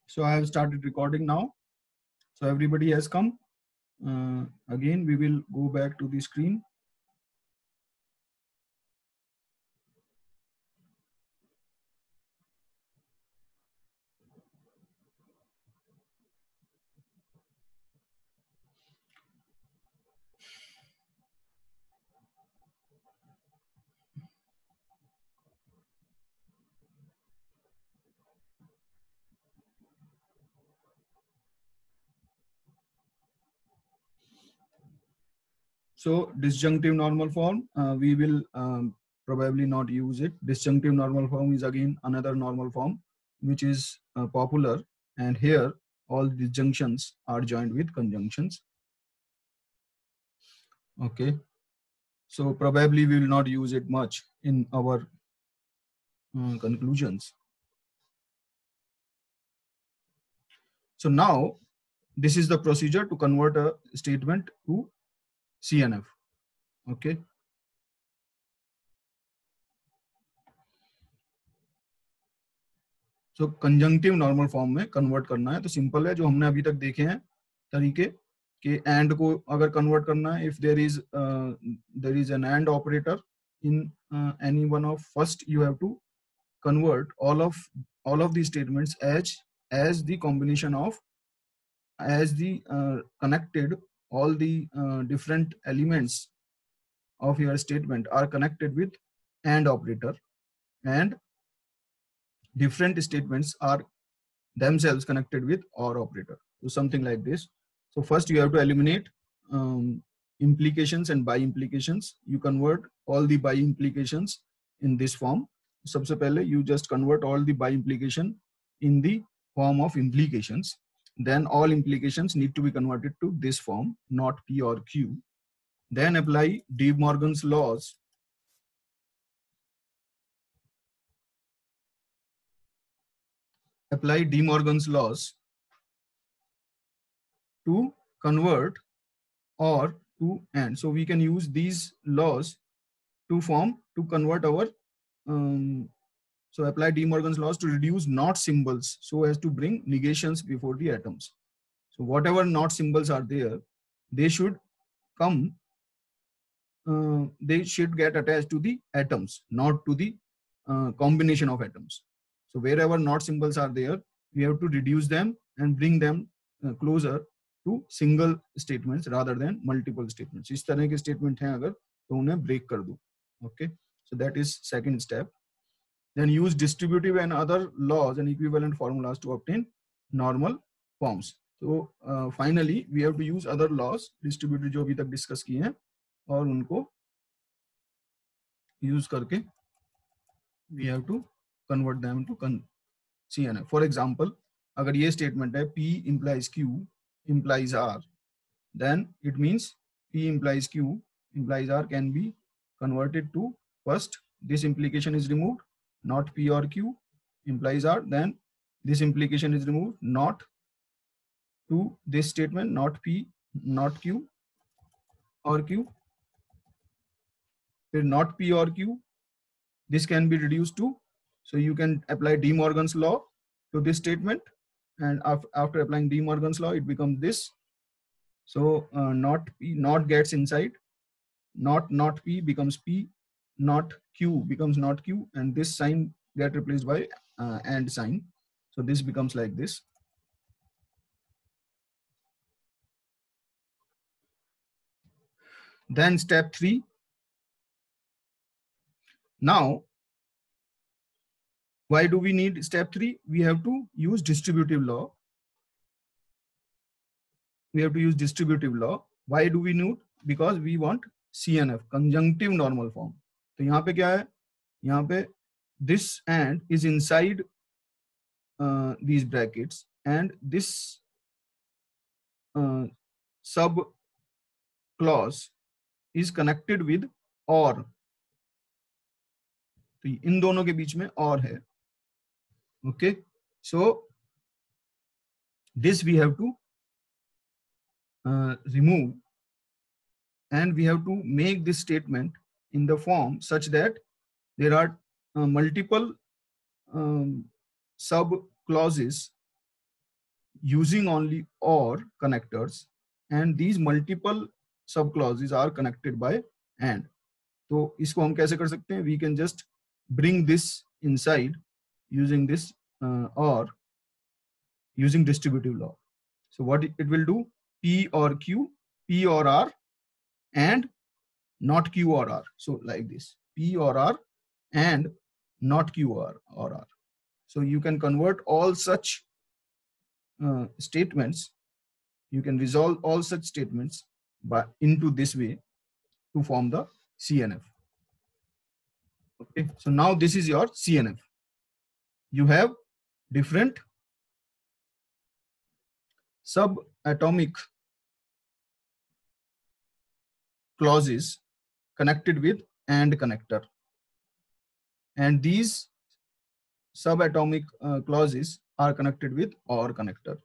So I have started recording now. So everybody has come. Again, we will go back to the screen. So disjunctive normal form, we will probably not use it. Disjunctive normal form is again another normal form which is popular, and here all disjunctions are joined with conjunctions. Okay, so probably we will not use it much in our conclusions. So now this is the procedure to convert a statement to CNF. Okay. So conjunctive normal form में convert करना है तो simple है, जो हमने अभी तक देखे हैं तरीके कि एंड को अगर कन्वर्ट करना है, if there is an and operator in any one of first, you have to convert all of these statements as the combination of, as the connected, all the different elements of your statement are connected with and operator, and different statements are themselves connected with or operator. So something like this. So first you have to eliminate implications and by implications. You convert all the by implications in this form. सबसे पहले you just convert all the by implication in the form of implications. Then all implications need to be converted to this form, not P or Q. Then apply De Morgan's laws. Apply De Morgan's laws to convert or to and. So we can use these laws to convert our so apply De Morgan's laws to reduce not symbols so as to bring negations before the atoms. So whatever not symbols are there, they should come, they should get attached to the atoms, not to the combination of atoms. So wherever not symbols are there, we have to reduce them and bring them closer to single statements rather than multiple statements. इस तरह के statement हैं अगर तो उन्हें break कर दो. Okay, so that is second step. Then use distributive and other laws and equivalent formulas to obtain normal forms. So finally we have to use other laws, distributive जो अभी तक discuss किए हैं, और उनको use करके we have to convert them to CNF. For example, अगर ये statement है P implies Q implies R, then it means P implies Q implies R can be converted to, first this implication is removed, not P or Q implies R, then this implication is removed, not to this statement, not P, not Q or Q, not P or Q, this can be reduced to, so you can apply De Morgan's law to this statement, and after applying De Morgan's law it becomes this. So not P, not gets inside, not P becomes P, not Q becomes not Q, and this sign get replaced by and sign. So this becomes like this. Then step 3. Now, why do we need step 3? We have to use distributive law. We have to use distributive law. Why do we need? Because we want CNF, conjunctive normal form. तो यहाँ पे क्या है? यहाँ पे this and is inside these brackets, and this sub clause is connected with or. तो इन दोनों के बीच में और है. Okay, so this we have to remove, and we have to make this statement in the form such that there are multiple sub clauses using only or connectors, and these multiple sub clauses are connected by and. तो इसको हम कैसे कर सकते हैं? We can just bring this inside using this or using distributive law. So what it will do? P or Q, P or R, and not Q or R. So like this, P or R and not Q or R. So you can convert all such statements. You can resolve all such statements into this way to form the CNF. Okay, so now this is your CNF. You have different subatomic clauses connected with AND connector, and these subatomic clauses are connected with OR connector.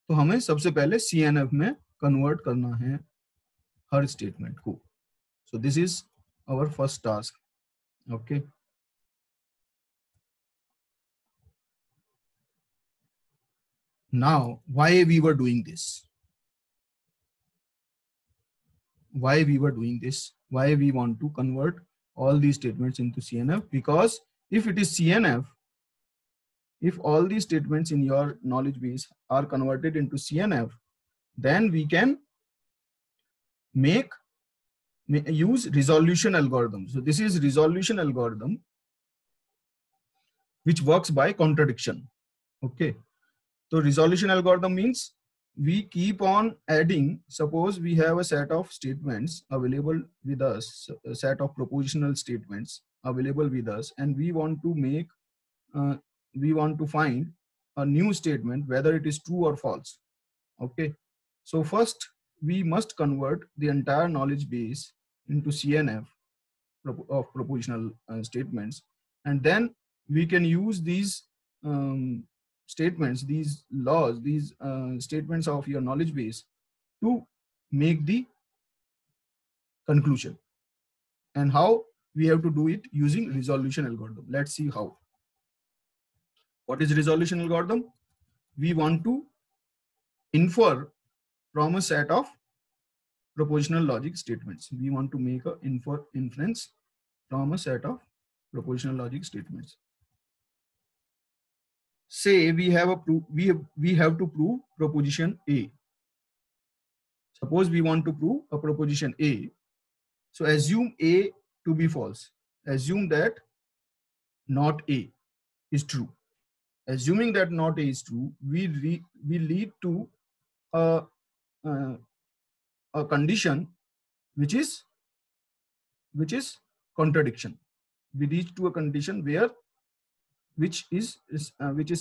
तो हमें सबसे पहले CNF में convert करना है हर statement को. So this is our first task. Okay. Now, why we were doing this? Why we were doing this? Why we want to convert all these statements into CNF? Because if it is CNF, if all these statements in your knowledge base are converted into CNF, then we can use resolution algorithm. So this is resolution algorithm which works by contradiction. Okay. So resolution algorithm means we keep on adding. Suppose we have a set of statements available with us, a set of propositional statements available with us, and we want to find a new statement, whether it is true or false. Okay. So first we must convert the entire knowledge base into CNF of propositional statements, and then we can use these statements, these laws, these statements of your knowledge base to make the conclusion. And how we have to do it? Using resolution algorithm. Let's see how. What is resolution algorithm? We want to infer from a set of propositional logic statements. We want to make a inference from a set of propositional logic statements. Say we have we have to prove proposition A. Suppose we want to prove a proposition A. So assume A to be false. Assume that not A is true. Assuming that not A is true, we lead to a condition which is contradiction. We reach to a condition where which is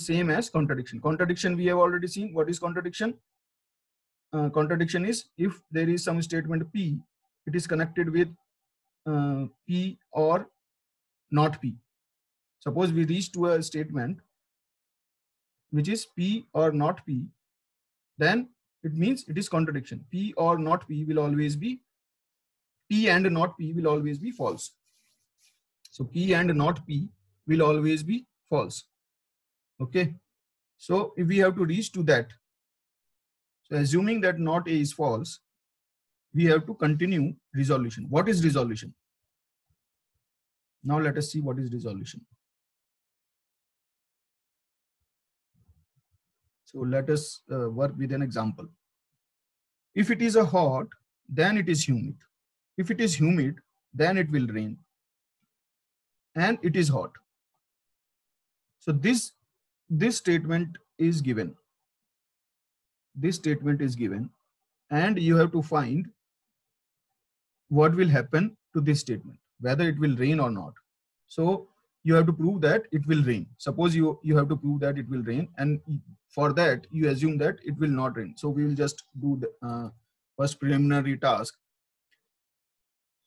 same as contradiction. Contradiction we have already seen. What is contradiction? Contradiction is if there is some statement P, it is connected with P or not P. Suppose we reach to a statement which is P or not P, then it means it is contradiction. P or not P will always be, P and not P will always be false. So P and not P will always be false. Okay. So if we have to reach to that, so assuming that not A is false, we have to continue resolution. What is resolution? Now let us see what is resolution. So let us work with an example. If it is a hot, then it is humid. If it is humid, then it will rain. And it is hot. So this statement is given. This statement is given, and you have to find what will happen to this statement, whether it will rain or not. So you have to prove that it will rain. Suppose you have to prove that it will rain, and for that you assume that it will not rain. So we will just do the first preliminary task.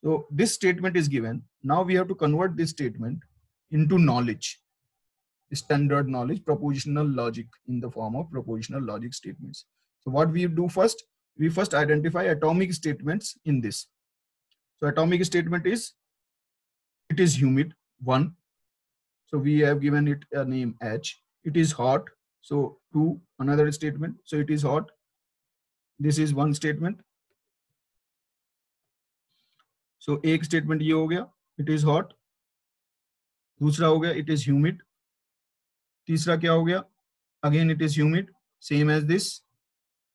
So this statement is given. Now we have to convert this statement into knowledge, standard knowledge, propositional logic in the form of propositional logic statements. So what we do first, we first identify atomic statements in this. So atomic statement is, it is humid, 1. So we have given it a name H. It is hot, So 2, another statement. So it is hot. This is one statement. So एक statement ये हो गया, it is hot. दूसरा हो गया, it is humid. तीसरा क्या हो गया, again it is humid, same as this.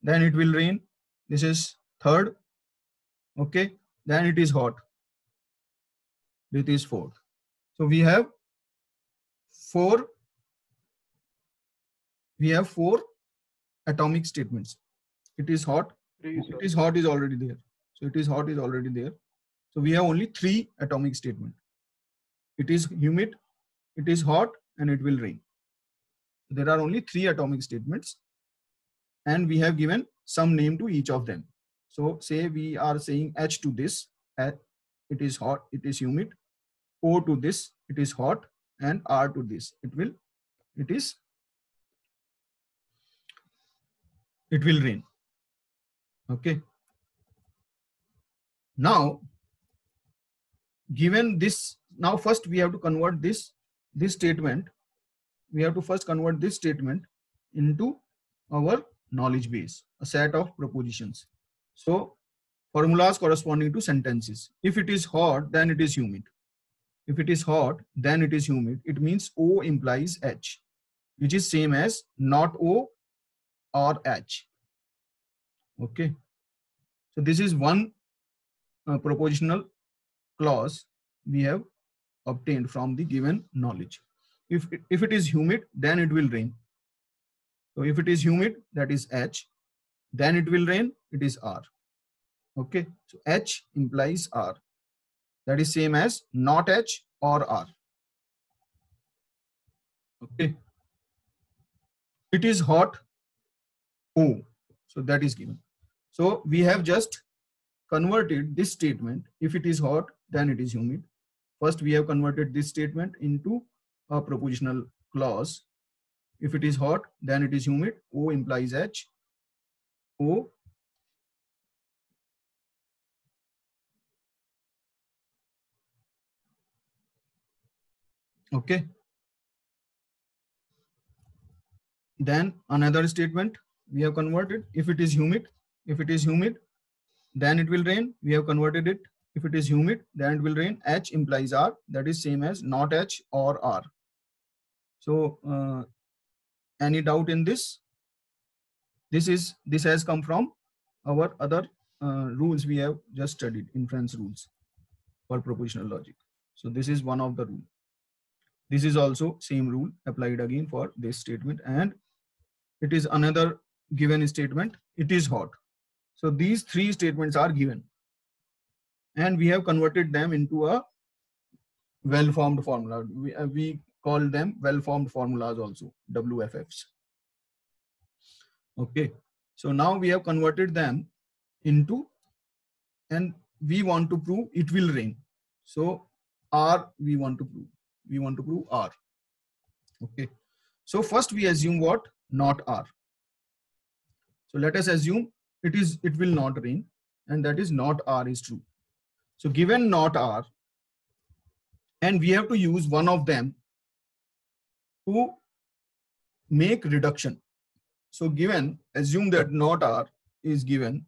Then it will rain. This is third. Okay. Then it is hot. It is fourth. So we have four atomic statements. It is hot. It is hot is already there. So it is hot is already there. So we have only 3 atomic statements. It is humid, it is hot, and it will rain. There are only 3 atomic statements, and we have given some name to each of them. So say we are saying H to this, it is hot, it is humid. O to this, it is hot, and R to this, it will rain. Okay. Now, given this, now first we have to convert this statement. We have to first convert this statement into our knowledge base, a set of propositions. So formulas corresponding to sentences. If it is hot, then it is humid. If it is hot, then it is humid. It means O implies H, which is same as not O or H. Okay. So this is one propositional clause we have obtained from the given knowledge. If it is humid, then it will rain. So if it is humid, that is H, then it will rain, it is R. Okay. So H implies R. That is same as not H or R. Okay. It is hot, O. So that is given. So we have just converted this statement. If it is hot, then it is humid. First, we have converted this statement into a propositional clause. If it is hot, then it is humid. O implies H. O okay. Then another statement we have converted. If it is humid, then it will rain. We have converted it. If it is humid, then it will rain. H implies R. That is same as not H or R. So any doubt in this? This has come from our other rules we have just studied, inference rules for propositional logic. So this is one of the rule. This is also same rule applied again for this statement, and it is another given statement. It is hot. So these 3 statements are given, and we have converted them into a well-formed formula. We call them well-formed formulas also, WFFs. Okay. So now we have converted them into, and we want to prove it will rain. So R we want to prove. We want to prove R. Okay. So first we assume what? Not R. So let us assume it will not rain, and that is not R is true. So given not R, and we have to use one of them to make reduction. So given, assume that not R is given,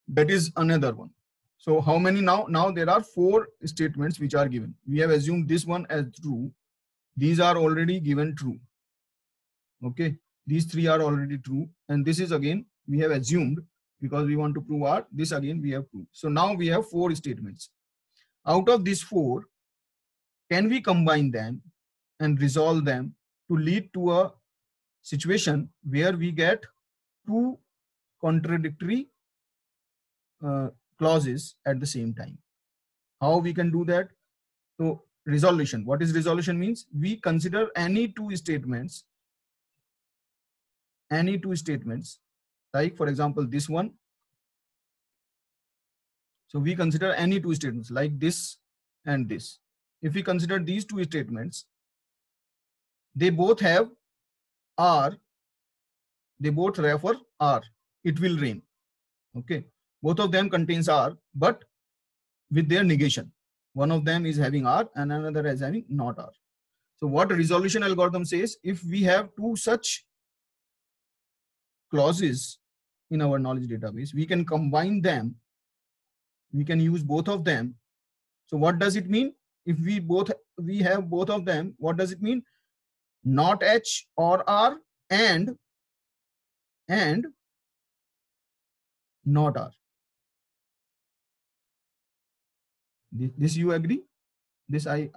that is another one. So how many now? Now there are 4 statements which are given. We have assumed this one as true. These are already given true. Okay. These 3 are already true. And this is again, we have assumed because we want to prove R. This again we have proved. So now we have 4 statements. Out of these 4, can we combine them and resolve them to lead to a situation where we get 2 contradictory clauses at the same time? How we can do that? So resolution. What is resolution means? We consider any 2 statements, like for example this one. So we consider any 2 statements like this and this. If we consider these 2 statements, they both have R, they both refer R, it will rain. Okay. Both of them contains R, but with their negation. One of them is having R and another is having not R. So what resolution algorithm says, if we have two such clauses in our knowledge database, we can combine them, we can use both of them. So what does it mean? If we have both of them, what does it mean? Not H or R and not R. This you agree? This I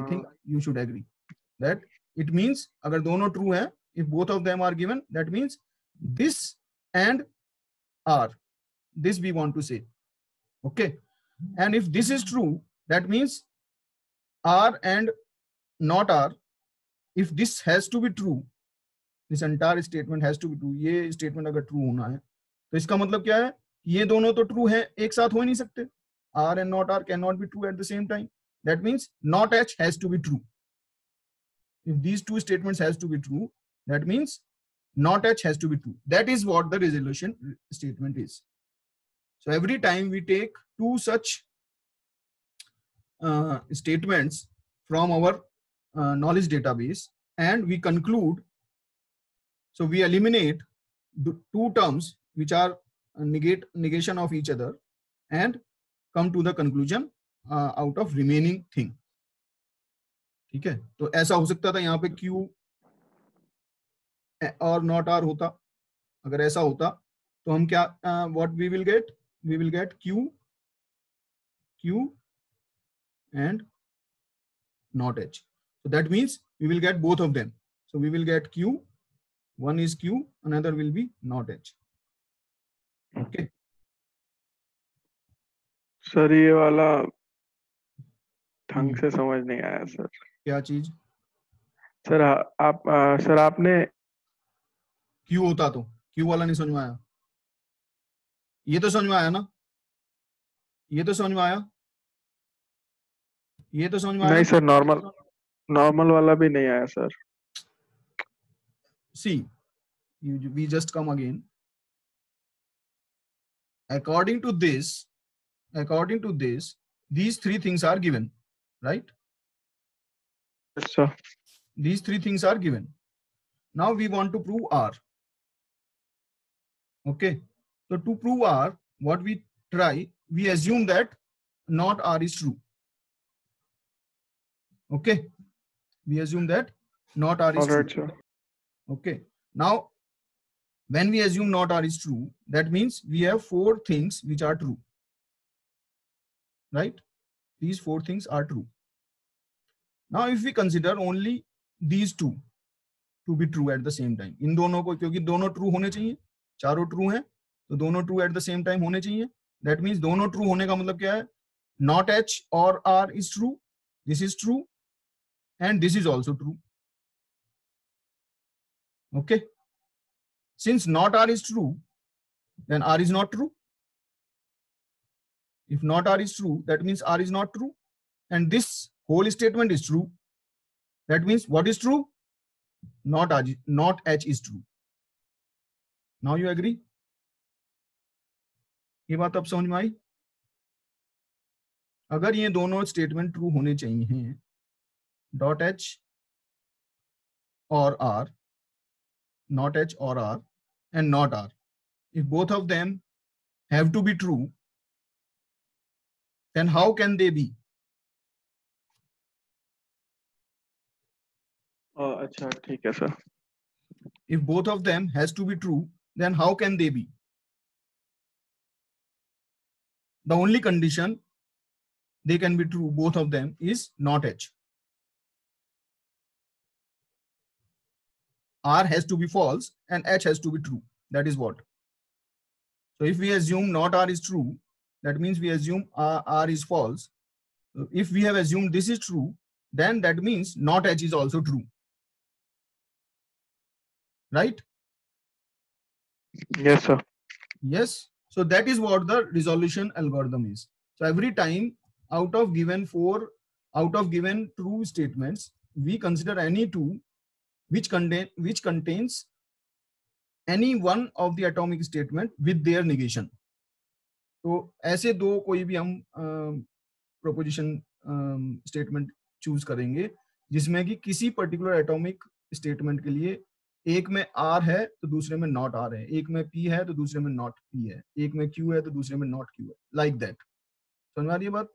think you should agree that it means अगर दोनों true है, if both of them are given, that means this and R. This we want to say. Okay. And if this is true, that means R and not R. If this has to be true, this entire statement has to be true. ये statement अगर true होना है, तो इसका मतलब क्या है? ये दोनों तो true है, एक साथ हो ही नहीं सकते. R and not R cannot be true at the same time. That means not H has to be true. If these two statements has to be true, that means not H has to be true. That is what the resolution statement is. So every time we take two such statements from our knowledge database and we conclude, so we eliminate the two terms which are negation of each other and come to the conclusion out of remaining thing. ठीक है, तो ऐसा हो सकता था यहाँ पे Q और not R होता. अगर ऐसा होता तो हम क्या what we will get Q and not H. So that means we will get both of them. So we will get Q, one is Q, another will be not H. Okay. Sir ये वाला ढंग से समझ नहीं आया sir. क्या चीज? Sir आप सर आपने Q होता तो Q वाला नहीं समझ में आया. ये तो समझ में आया ना, ये तो समझ में आया, ये तो समझ में आया. नहीं सर, नॉर्मल वाला भी नहीं आया sir. See, we just come again. According to this, these three things are given, right? Yes, sir. These three things are given. Now we want to prove R. Okay. So to prove R, what we try, we assume that not R is true. Okay. We assume that not R is Alright, true. sir. Okay. Now, when we assume not R is true, that means we have four things which are true. Right? These four things are true. Now, if we consider only these two to be true at the same time, इन दोनों को, क्योंकि दोनों true होने चाहिए, चारों true हैं, तो दोनों true at the same time होने चाहिए. That means दोनों true होने का मतलब क्या है? Not H or R is true. This is true, and this is also true. Okay. Since not R is true, then R is not true. If not R is true, that means R is not true. And this whole statement is true. That means what is true? Not H is true. Now you agree? ये बात अब समझ में आई? अगर ये दोनों statement true होने चाहिए, डॉट H और R, not H or R, and not R. If both of them have to be true, then how can they be? अच्छा ठीक है sir. If both of them has to be true, then how can they be? The only condition they can be true, both of them, is not H. R has to be false and H has to be true. That is what. So if we assume not R is true, that means we assume R is false. If we have assumed this is true, then that means not H is also true. Right? Yes, sir. Yes. So that is what the resolution algorithm is. So every time out of given true statements, we consider any two which contains any one of the atomic statement with their negation. तो ऐसे दो कोई भी हम proposition statement choose करेंगे जिसमें कि किसी पर्टिकुलर एटॉमिक स्टेटमेंट के लिए एक में आर है तो दूसरे में नॉट आर है, एक में पी है तो दूसरे में नॉट पी है, एक में क्यू है तो दूसरे में नॉट क्यू है, लाइक दैट। समझ आ रही है बात?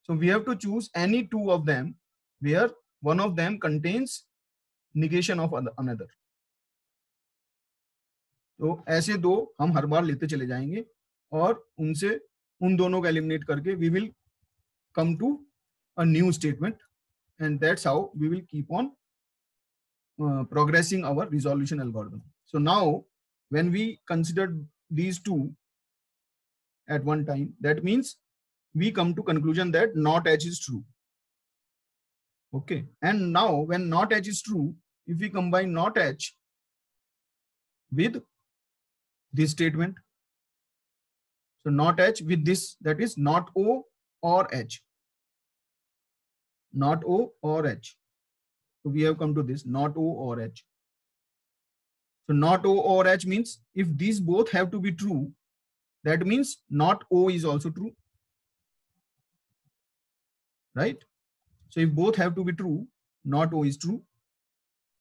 So we have to choose any two of them where one of them contains negation of another. तो ऐसे दो हम हर बार लेते चले जाएंगे और उनसे उन दोनों को एलिमिनेट करके we will come to a new statement, and that's how we will keep on progressing our resolution algorithm. So now when we consider these two at one time, that means we come to conclusion that not H is true. Okay, and now when not H is true, if we combine not H with this statement, so not H with this, that is not O or H, not O or H. So we have come to this not O or H. So not O or H means if these both have to be true, that means not O is also true, right? So if both have to be true, not O is true.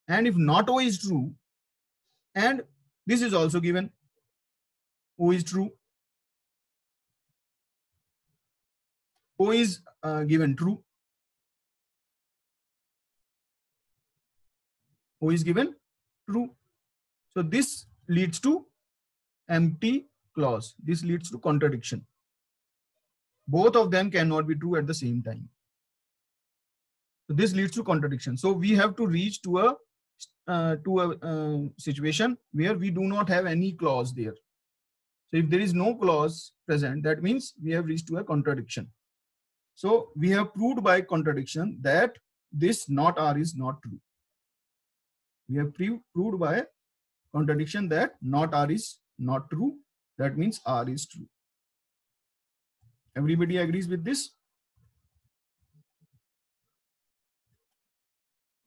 And if not O is true, and this is also given, O is true, O is given true, O is given true. So this leads to empty clause. This leads to contradiction. Both of them cannot be true at the same time. So this leads to contradiction. So we have to reach to a situation where we do not have any clause there. So if there is no clause present, that means we have reached to a contradiction. So we have proved by contradiction that this not R is not true. We have proved by contradiction that not R is not true. That means R is true. Everybody agrees with this?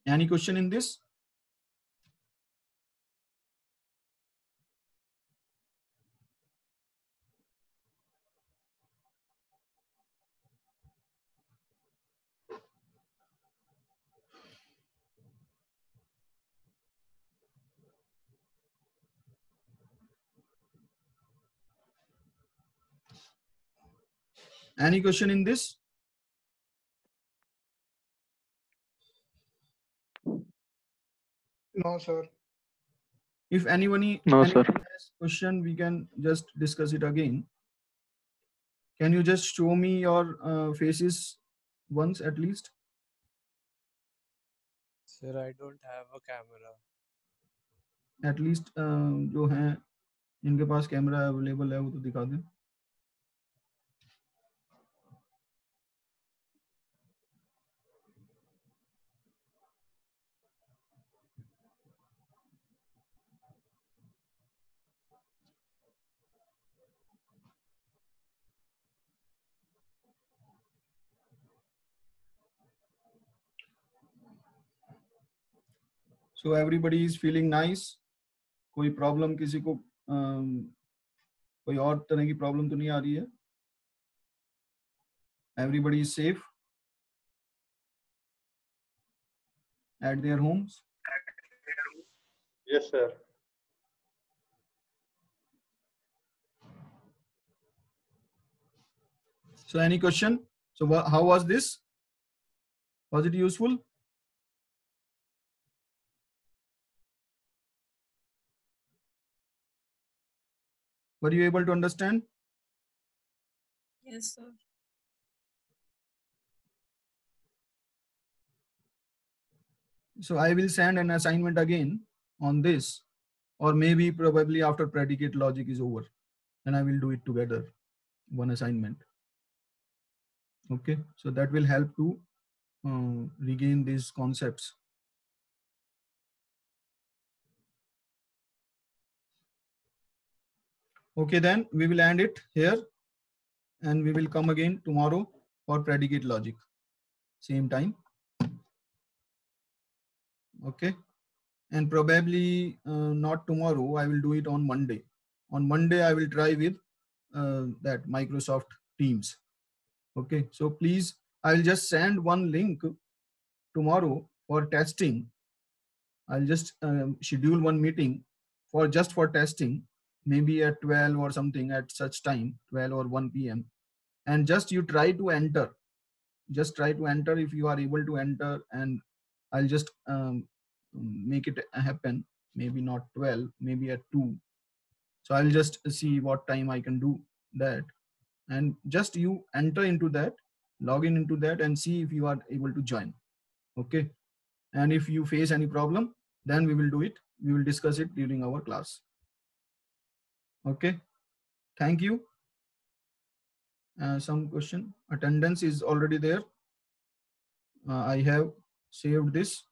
Any question in this? Any question in this? No, sir. If anyone has question, we can just discuss it again. Can you just show me your faces once at least? Sir, I don't have a camera. At least जो हैं इनके पास camera available है वो तो दिखा दें. So everybody is feeling nice. कोई problem किसी को कोई और तरह की प्रॉब्लम तो नहीं आ रही है? Everybody is safe at their homes? Yes, sir. So any question? So how was this? Was it useful? Were you able to understand? Yes, sir. So I will send an assignment again on this, or maybe probably after predicate logic is over, and I will do it together, one assignment. Okay, so that will help to regain these concepts. Okay, then we will end it here, and we will come again tomorrow for predicate logic, same time. Okay, and probably not tomorrow, I will do it on Monday. On Monday, I will try with that Microsoft Teams. Okay, so please, I will just send one link tomorrow for testing, I'll just schedule one meeting just for testing, maybe at 12 or something, at such time, 12 or 1 p.m. And just you try to enter. Just try to enter if you are able to enter, and I'll just make it happen. Maybe not 12, maybe at 2. So I'll just see what time I can do that. And just you enter into that, log in into that, and see if you are able to join. Okay. And if you face any problem, then we will do it. We will discuss it during our class. Okay. Thank you. Some question. Attendance is already there. I have saved this.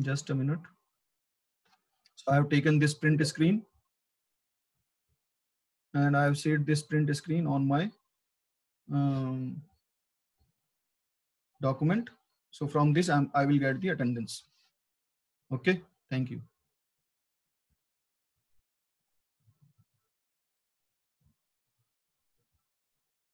Just a minute. So I have taken this print screen, and I have saved this print screen on my document. So from this, I will get the attendance. Okay. Thank you.